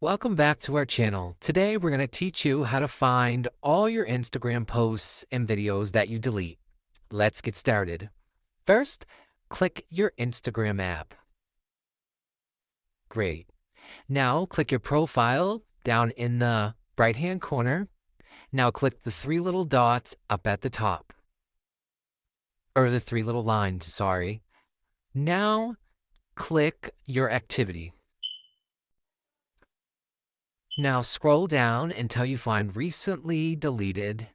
Welcome back to our channel. Today we're going to teach you how to find all your Instagram posts and videos that you delete. Let's get started. First, click your Instagram app. Great. Now click your profile down in the right-hand corner. Now click the three little dots up at the top. Or the three little lines, sorry. Now click your activity. Now scroll down until you find recently deleted.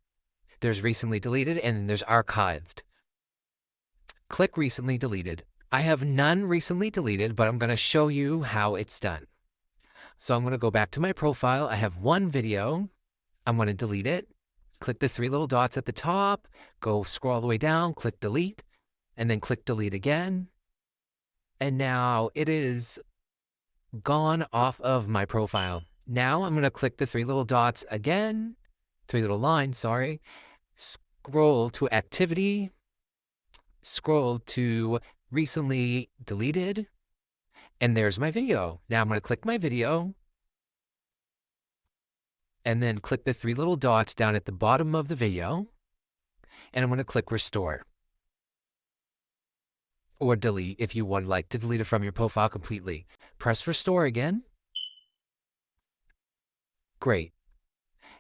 There's recently deleted and then there's archived. Click recently deleted. I have none recently deleted, but I'm going to show you how it's done. So I'm going to go back to my profile. I have one video. I'm going to delete it. Click the three little dots at the top, go scroll all the way down, click delete, and then click delete again. And now it is gone off of my profile. Now I'm going to click the three little dots again, three little lines, sorry. Scroll to activity, scroll to recently deleted, and there's my video. Now I'm going to click my video, and then click the three little dots down at the bottom of the video, and I'm going to click restore. Or delete if you would like to delete it from your profile completely. Press restore again. Great.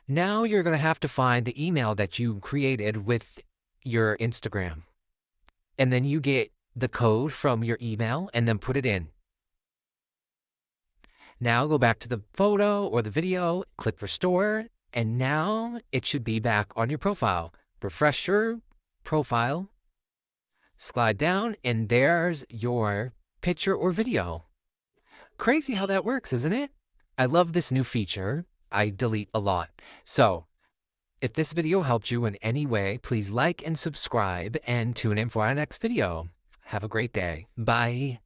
Now you're going to have to find the email that you created with your Instagram. And then you get the code from your email and then put it in. Now go back to the photo or the video, click restore, and now it should be back on your profile. Refresh your profile, slide down, and there's your picture or video. Crazy how that works, isn't it? I love this new feature. I delete a lot. So, if this video helped you in any way, please like and subscribe and tune in for our next video. Have a great day. Bye.